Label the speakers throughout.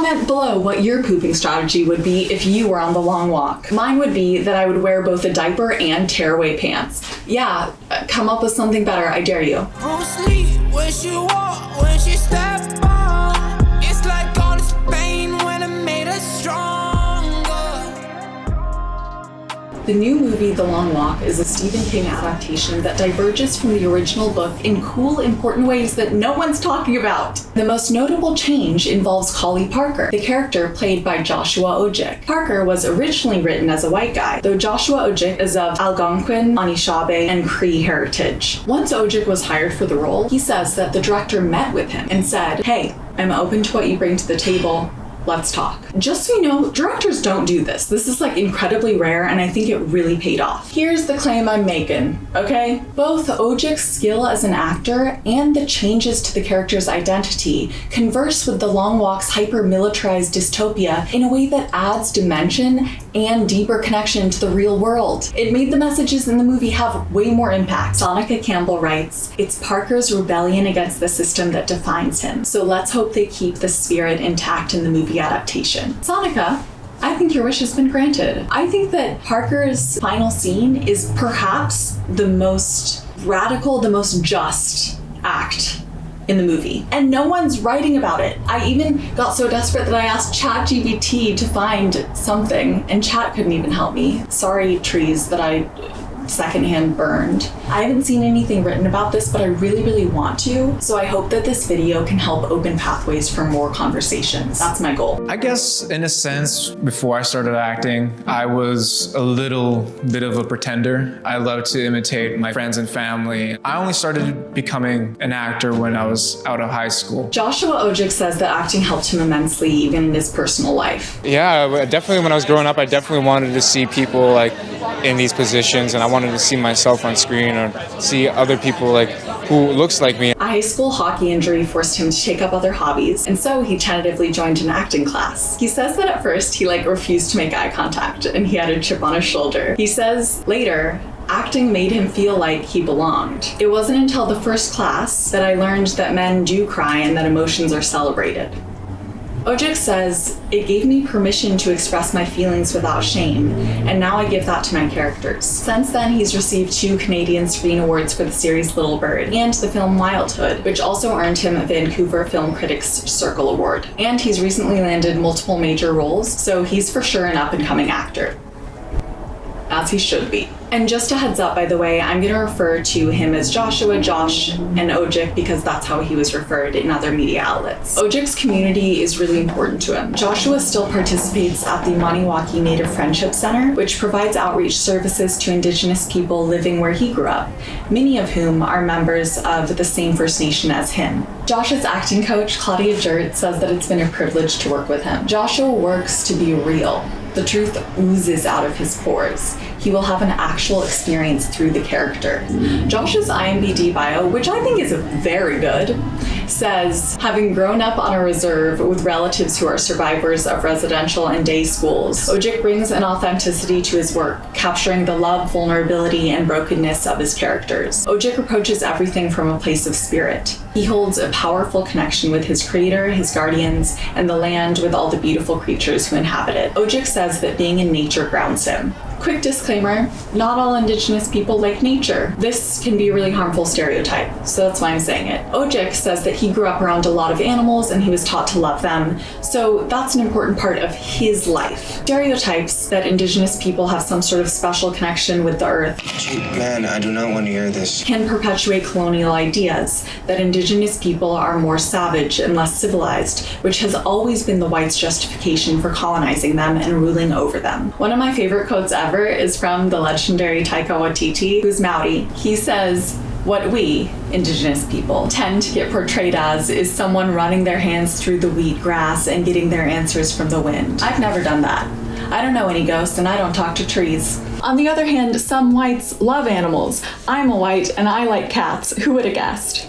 Speaker 1: Comment below what your pooping strategy would be if you were on the long walk. Mine would be that I would wear both a diaper and tearaway pants. Yeah, come up with something better, I dare you.
Speaker 2: Bruce Lee, when she walk, when she step on, it's like all this pain when it made us stronger.
Speaker 1: The new movie, The Long Walk, is a Stephen King adaptation that diverges from the original book in cool, important ways that no one's talking about. The most notable change involves Collie Parker, the character played by Joshua Odjick. Parker was originally written as a white guy, though Joshua Odjick is of Algonquin, Anishinaabe, and Cree heritage. Once Odjick was hired for the role, he says that the director met with him and said, "Hey, I'm open to what you bring to the table. Let's talk." Just so you know, directors don't do this. This is like incredibly rare, and I think it really paid off. Here's the claim I'm making, okay? Both Odjick's skill as an actor and the changes to the character's identity converse with The Long Walk's hyper-militarized dystopia in a way that adds dimension and deeper connection to the real world. It made the messages in the movie have way more impact. Sonica Campbell writes, "It's Parker's rebellion against the system that defines him. So let's hope they keep the spirit intact in the movie adaptation." Sonica, I think your wish has been granted. I think that Parker's final scene is perhaps the most radical, the most just act in the movie. And no one's writing about it. I even got so desperate that I asked ChatGPT to find something, and Chat couldn't even help me. Sorry, trees that I secondhand burned. I haven't seen anything written about this, but I really, really want to. So I hope that this video can help open pathways for more conversations. That's my goal.
Speaker 3: I guess in a sense, before I started acting, I was a little bit of a pretender. I loved to imitate my friends and family. I only started becoming an actor when I was out of high school.
Speaker 1: Joshua Odjick says that acting helped him immensely, even in his personal life.
Speaker 4: Yeah, definitely when I was growing up, I definitely wanted to see people like in these positions, and I wanted to see myself on screen or see other people like who looks like me.
Speaker 1: A high school hockey injury forced him to take up other hobbies, and so he tentatively joined an acting class. He says that at first he refused to make eye contact and he had a chip on his shoulder. He says later, acting made him feel like he belonged. It wasn't until the first class that I learned that men do cry and that emotions are celebrated. Odjick says, "It gave me permission to express my feelings without shame, and now I give that to my characters." Since then, he's received 2 Canadian Screen Awards for the series Little Bird and the film Wildhood, which also earned him a Vancouver Film Critics Circle Award. And he's recently landed multiple major roles, so he's for sure an up-and-coming actor. As he should be. And just a heads up, by the way, I'm going to refer to him as Joshua, Josh, and Odjick because that's how he was referred in other media outlets. Odjick's community is really important to him. Joshua still participates at the Maniwaki Native Friendship Center, which provides outreach services to Indigenous people living where he grew up, many of whom are members of the same First Nation as him. Josh's acting coach, Claudia Jurt, says that it's been a privilege to work with him. Joshua works to be real. The truth oozes out of his pores. He will have an actual experience through the character. Josh's IMDb bio, which I think is very good, says, having grown up on a reserve with relatives who are survivors of residential and day schools, Odjick brings an authenticity to his work, capturing the love, vulnerability, and brokenness of his characters. Odjick approaches everything from a place of spirit. He holds a powerful connection with his creator, his guardians, and the land with all the beautiful creatures who inhabit it. Odjick says that being in nature grounds him. Quick disclaimer, not all Indigenous people like nature. This can be a really harmful stereotype, so that's why I'm saying it. Odjick says that he grew up around a lot of animals and he was taught to love them, so that's an important part of his life. Stereotypes that Indigenous people have some sort of special connection with the earth.
Speaker 5: Gee, man, I do not want to hear this.
Speaker 1: Can perpetuate colonial ideas that Indigenous people are more savage and less civilized, which has always been the whites' justification for colonizing them and ruling over them. One of my favorite quotes ever is from the legendary Taika Waititi, who's Maori. He says, "What we, Indigenous people, tend to get portrayed as is someone running their hands through the wheat grass and getting their answers from the wind. I've never done that. I don't know any ghosts and I don't talk to trees." On the other hand, some whites love animals. I'm a white and I like cats. Who would have guessed?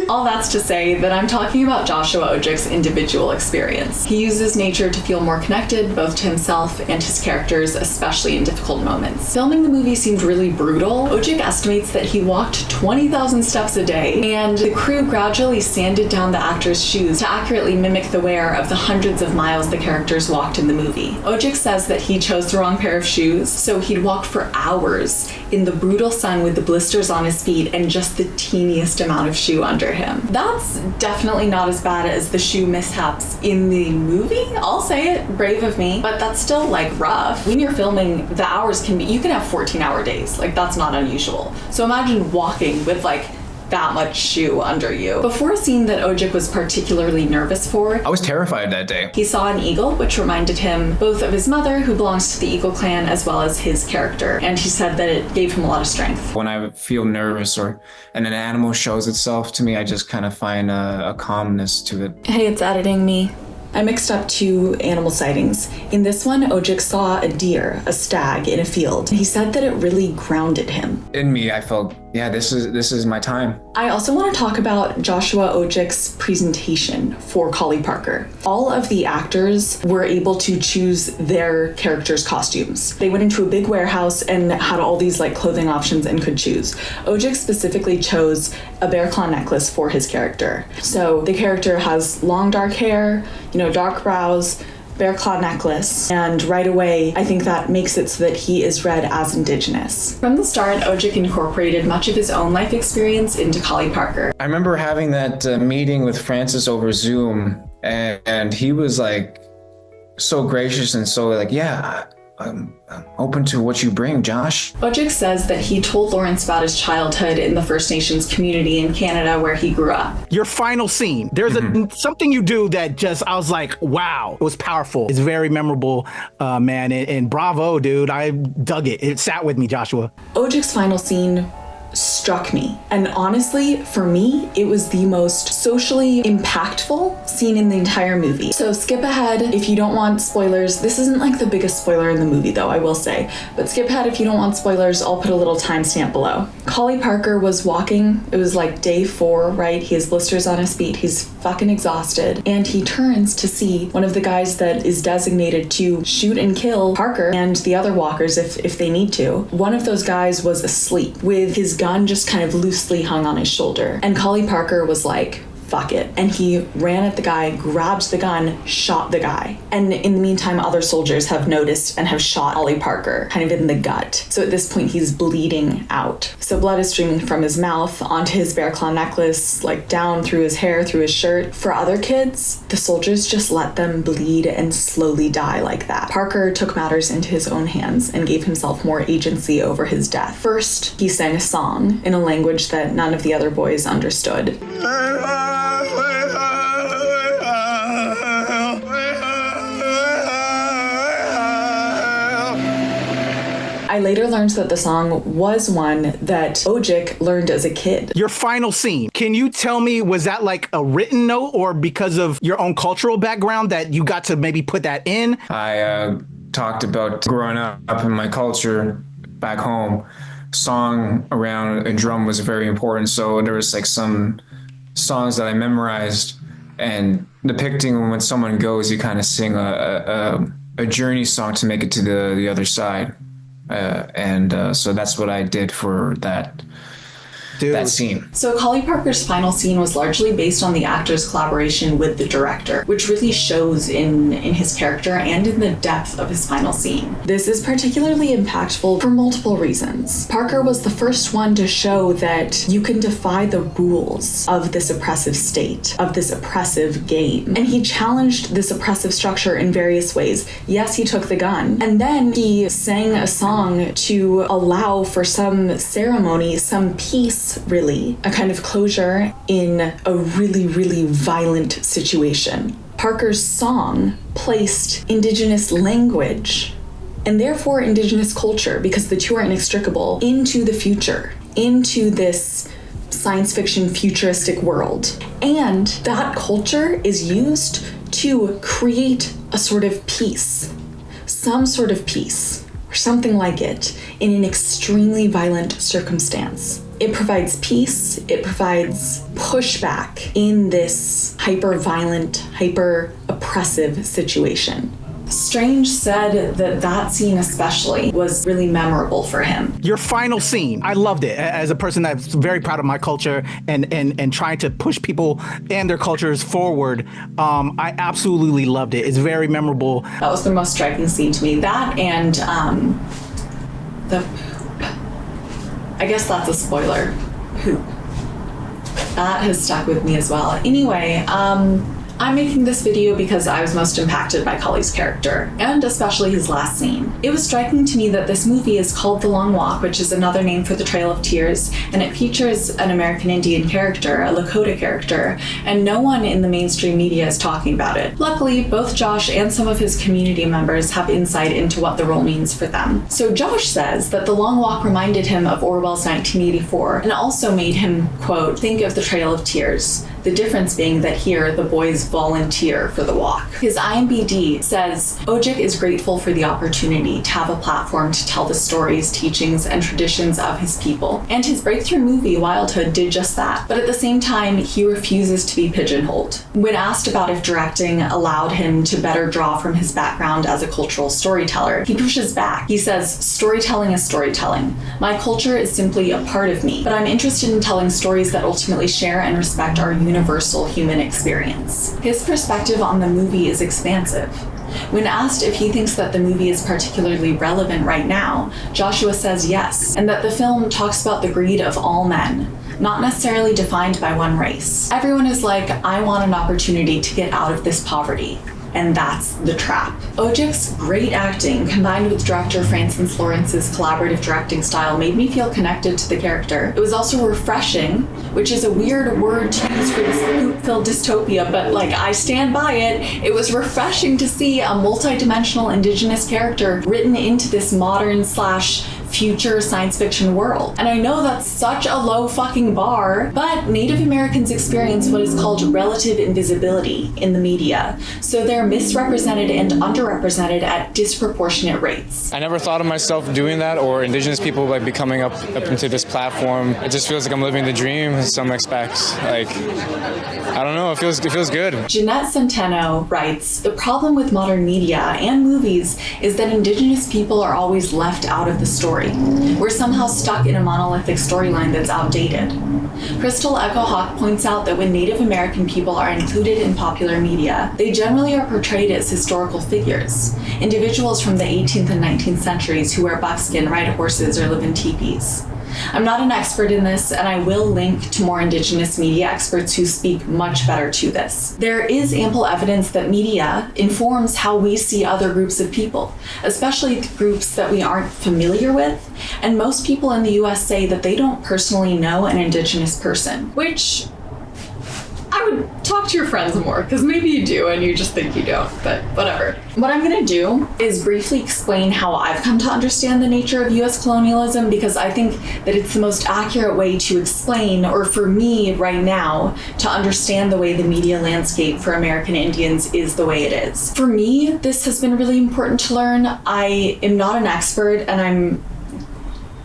Speaker 1: All that's to say that I'm talking about Joshua Odjick's individual experience. He uses nature to feel more connected, both to himself and his characters, especially in difficult moments. Filming the movie seemed really brutal. Odjick estimates that he walked 20,000 steps a day, and the crew gradually sanded down the actors' shoes to accurately mimic the wear of the hundreds of miles the characters walked in the movie. Odjick says that he chose the wrong pair of shoes, so he'd walk for hours in the brutal sun with the blisters on his feet and just the teeniest amount of shoe under him. That's definitely not as bad as the shoe mishaps in the movie. I'll say it, brave of me, but that's still like rough. When you're filming, the hours you can have 14-hour days. Like, that's not unusual. So imagine walking with like that much shoe under you. Before a scene that Odjick was particularly nervous for,
Speaker 3: I was terrified that day.
Speaker 1: he saw an eagle, which reminded him both of his mother, who belongs to the Eagle clan, as well as his character. And he said that it gave him a lot of strength.
Speaker 3: When I feel nervous and an animal shows itself to me, I just kind of find a calmness to it.
Speaker 1: Hey, it's editing me. I mixed up two animal sightings. In this one, Odjick saw a deer, a stag, in a field. He said that it really grounded him.
Speaker 3: In me, I felt, yeah, this is my time.
Speaker 1: I also want to talk about Joshua Odjick's presentation for Collie Parker. All of the actors were able to choose their characters' costumes. They went into a big warehouse and had all these like clothing options and could choose. Odjick specifically chose a bear claw necklace for his character. So the character has long dark hair, dark brows, bear claw necklace, and right away I think that makes it so that he is read as Indigenous. From the start, Odjick incorporated much of his own life experience into Collie Parker.
Speaker 3: I remember having that meeting with Francis over Zoom, and he was like so gracious and so like, yeah, I'm open to what you bring, Josh.
Speaker 1: Odjick says that he told Lawrence about his childhood in the First Nations community in Canada where he grew up.
Speaker 6: Your final scene, there's something you do that just, I was like, wow, it was powerful. It's very memorable, man, and bravo, dude. I dug it. It sat with me, Joshua.
Speaker 1: Odjick's final scene struck me. And honestly, for me, it was the most socially impactful scene in the entire movie. So skip ahead if you don't want spoilers. This isn't like the biggest spoiler in the movie though, I will say. But skip ahead if you don't want spoilers. I'll put a little timestamp below. Collie Parker was walking. It was like day 4, right? He has blisters on his feet. He's fucking exhausted. And he turns to see one of the guys that is designated to shoot and kill Parker and the other walkers if they need to. One of those guys was asleep with his gun just kind of loosely hung on his shoulder. And Collie Parker was like, fuck it. And he ran at the guy, grabbed the gun, shot the guy. And in the meantime, other soldiers have noticed and have shot Collie Parker kind of in the gut. So at this point, he's bleeding out. So blood is streaming from his mouth onto his bear claw necklace, like down through his hair, through his shirt. For other kids, the soldiers just let them bleed and slowly die like that. Parker took matters into his own hands and gave himself more agency over his death. First, he sang a song in a language that none of the other boys understood. I later learned that the song was one that Odjick learned as a kid.
Speaker 6: Your final scene, can you tell me, was that like a written note or because of your own cultural background that you got to maybe put that in?
Speaker 3: I talked about growing up in my culture back home. Song around a drum was very important. So there was like some songs that I memorized, and depicting when someone goes, you kind of sing a journey song to make it to the other side. So that's what I did for that scene.
Speaker 1: So Collie Parker's final scene was largely based on the actor's collaboration with the director, which really shows in his character and in the depth of his final scene. This is particularly impactful for multiple reasons. Parker was the first one to show that you can defy the rules of this oppressive state, of this oppressive game. And he challenged this oppressive structure in various ways. Yes, he took the gun. And then he sang a song to allow for some ceremony, some peace, really, a kind of closure in a really, really violent situation. Parker's song placed Indigenous language and therefore Indigenous culture, because the two are inextricable, into the future, into this science fiction futuristic world. And that culture is used to create a sort of peace, some sort of peace, or something like it, in an extremely violent circumstance. It provides peace, it provides pushback in this hyper-violent, hyper-oppressive situation. Strange said that scene especially was really memorable for him.
Speaker 6: Your final scene, I loved it. As a person that's very proud of my culture and trying to push people and their cultures forward, I absolutely loved it. It's very memorable.
Speaker 1: That was the most striking scene to me. That and the poop. I guess that's a spoiler. Poop. That has stuck with me as well. Anyway, I'm making this video because I was most impacted by Collie's character, and especially his last scene. It was striking to me that this movie is called The Long Walk, which is another name for The Trail of Tears, and it features an American Indian character, a Lakota character, and no one in the mainstream media is talking about it. Luckily, both Josh and some of his community members have insight into what the role means for them. So Josh says that The Long Walk reminded him of Orwell's 1984, and also made him, quote, think of The Trail of Tears. The difference being that here, the boys volunteer for the walk. His IMBD says, Odjick is grateful for the opportunity to have a platform to tell the stories, teachings, and traditions of his people. And his breakthrough movie, Wildhood, did just that. But at the same time, he refuses to be pigeonholed. When asked about if directing allowed him to better draw from his background as a cultural storyteller, he pushes back. He says, storytelling is storytelling. My culture is simply a part of me, but I'm interested in telling stories that ultimately share and respect our universal human experience. His perspective on the movie is expansive. When asked if he thinks that the movie is particularly relevant right now, Joshua says yes, and that the film talks about the greed of all men, not necessarily defined by one race. Everyone is like, I want an opportunity to get out of this poverty. And that's the trap. Odjick's great acting, combined with director Francis Lawrence's collaborative directing style, made me feel connected to the character. It was also refreshing, which is a weird word to use for this poop-filled dystopia, but like, I stand by it. It was refreshing to see a multi-dimensional Indigenous character written into this modern / future science fiction world. And I know that's such a low fucking bar, but Native Americans experience what is called relative invisibility in the media. So they're misrepresented and underrepresented at disproportionate rates.
Speaker 4: I never thought of myself doing that, or Indigenous people like becoming up into this platform. It just feels like I'm living the dream in some aspects. Like, I don't know, it feels good.
Speaker 1: Jeanette Centeno writes, the problem with modern media and movies is that Indigenous people are always left out of the story. We're somehow stuck in a monolithic storyline that's outdated. Crystal Echo Hawk points out that when Native American people are included in popular media, they generally are portrayed as historical figures, individuals from the 18th and 19th centuries who wear buckskin, ride horses, or live in teepees. I'm not an expert in this, and I will link to more Indigenous media experts who speak much better to this. There is ample evidence that media informs how we see other groups of people, especially groups that we aren't familiar with, and most people in the US say that they don't personally know an Indigenous person, which I would talk to your friends more, because maybe you do and you just think you don't, but whatever. What I'm gonna do is briefly explain how I've come to understand the nature of US colonialism, because I think that it's the most accurate way to explain, or for me right now, to understand the way the media landscape for American Indians is the way it is. For me, this has been really important to learn. I am not an expert, and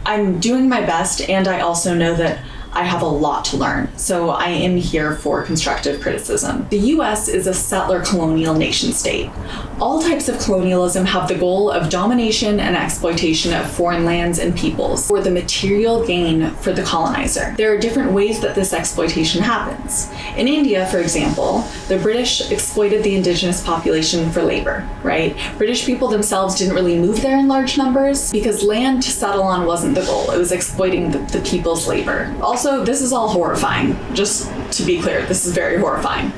Speaker 1: I'm doing my best, and I also know that I have a lot to learn, so I am here for constructive criticism. The US is a settler colonial nation state. All types of colonialism have the goal of domination and exploitation of foreign lands and peoples for the material gain for the colonizer. There are different ways that this exploitation happens. In India, for example, the British exploited the indigenous population for labor, right? British people themselves didn't really move there in large numbers because land to settle on wasn't the goal. It was exploiting the people's labor. Also, this is all horrifying. Just to be clear, this is very horrifying.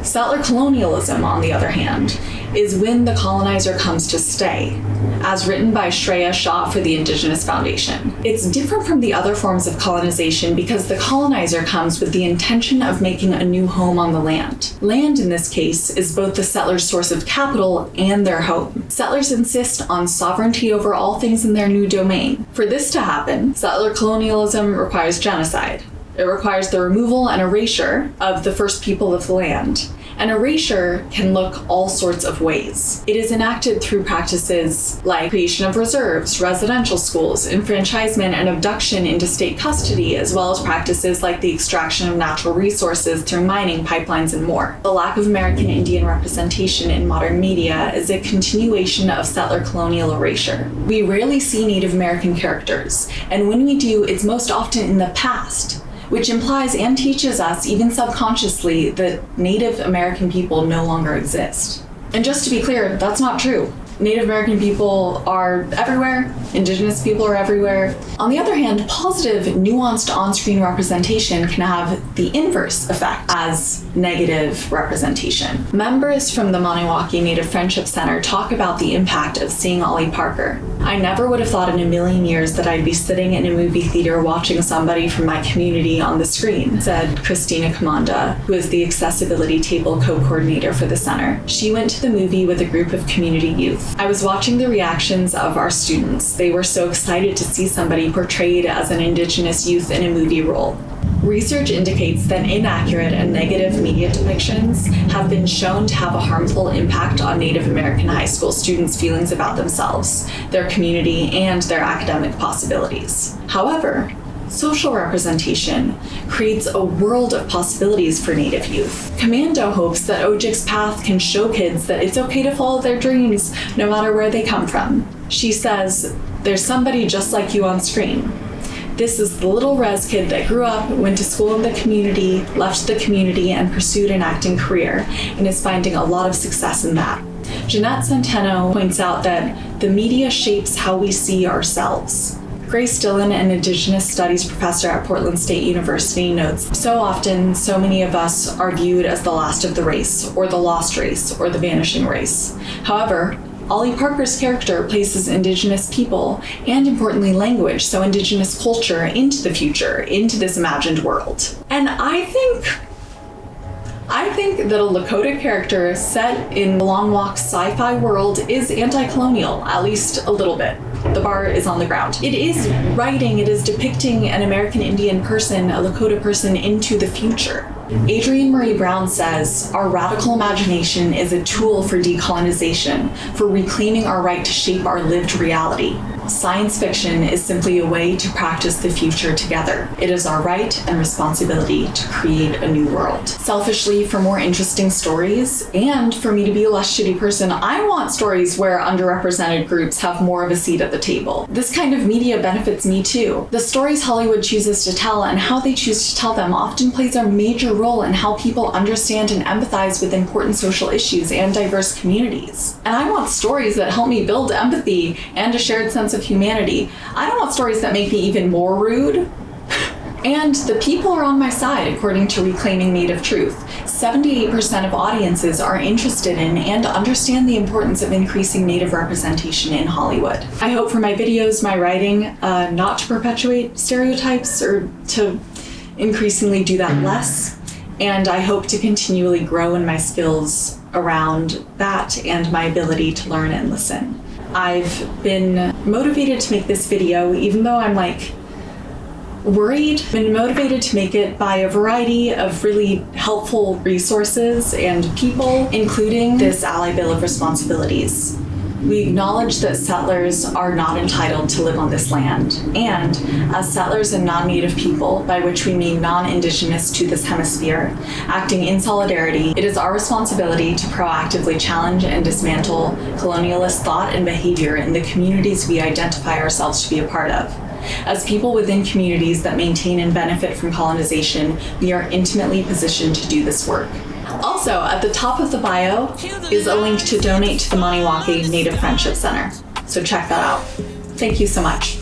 Speaker 1: Settler colonialism, on the other hand, is when the colonizer comes to stay, as written by Shreya Shah for the Indigenous Foundation. It's different from the other forms of colonization because the colonizer comes with the intention of making a new home on the land. Land, in this case, is both the settler's source of capital and their home. Settlers insist on sovereignty over all things in their new domain. For this to happen, settler colonialism requires genocide. It requires the removal and erasure of the first people of the land. And erasure can look all sorts of ways. It is enacted through practices like creation of reserves, residential schools, enfranchisement and abduction into state custody, as well as practices like the extraction of natural resources through mining, pipelines, and more. The lack of American Indian representation in modern media is a continuation of settler colonial erasure. We rarely see Native American characters, and when we do, it's most often in the past, which implies and teaches us, even subconsciously, that Native American people no longer exist. And just to be clear, that's not true. Native American people are everywhere, Indigenous people are everywhere. On the other hand, positive, nuanced on-screen representation can have the inverse effect as negative representation. Members from the Maniwaki Native Friendship Center talk about the impact of seeing Collie Parker. I never would have thought in a million years that I'd be sitting in a movie theater watching somebody from my community on the screen, said Christina Kamanda, who is the accessibility table co-coordinator for the center. She went to the movie with a group of community youth. I was watching the reactions of our students. They were so excited to see somebody portrayed as an Indigenous youth in a movie role. Research indicates that inaccurate and negative media depictions have been shown to have a harmful impact on Native American high school students' feelings about themselves, their community, and their academic possibilities. However, social representation creates a world of possibilities for Native youth. Commando hopes that Odjick's path can show kids that it's okay to follow their dreams, no matter where they come from. She says, "There's somebody just like you on screen. This is the little res kid that grew up, went to school in the community, left the community, and pursued an acting career, and is finding a lot of success in that." Jeanette Centeno points out that the media shapes how we see ourselves. Grace Dillon, an Indigenous Studies professor at Portland State University, notes, "So often, so many of us are viewed as the last of the race, or the lost race, or the vanishing race. However, Collie Parker's character places Indigenous people, and importantly language, so Indigenous culture, into the future, into this imagined world." And I think that a Lakota character set in the Long Walk's sci-fi world is anti-colonial, at least a little bit. The bar is on the ground. It is depicting an American Indian person, a Lakota person, into the future. Adrienne Marie Brown says, "Our radical imagination is a tool for decolonization, for reclaiming our right to shape our lived reality. Science fiction is simply a way to practice the future together. It is our right and responsibility to create a new world." Selfishly, for more interesting stories, and for me to be a less shitty person, I want stories where underrepresented groups have more of a seat at the table. This kind of media benefits me too. The stories Hollywood chooses to tell and how they choose to tell them often plays a major role in how people understand and empathize with important social issues and diverse communities. And I want stories that help me build empathy and a shared sense of humanity. I don't want stories that make me even more rude. And the people are on my side, according to Reclaiming Native Truth. 78% of audiences are interested in and understand the importance of increasing Native representation in Hollywood. I hope for my videos, my writing, not to perpetuate stereotypes or to increasingly do that less. And I hope to continually grow in my skills around that and my ability to learn and listen. I've been motivated to make this video, even though I'm worried. I've been motivated to make it by a variety of really helpful resources and people, including this Ally Bill of Responsibilities. We acknowledge that settlers are not entitled to live on this land, and as settlers and non-Native people, by which we mean non-Indigenous to this hemisphere, acting in solidarity, it is our responsibility to proactively challenge and dismantle colonialist thought and behavior in the communities we identify ourselves to be a part of. As people within communities that maintain and benefit from colonization, we are intimately positioned to do this work. Also, at the top of the bio is a link to donate to the Maniwaki Native Friendship Center, so check that out. Thank you so much.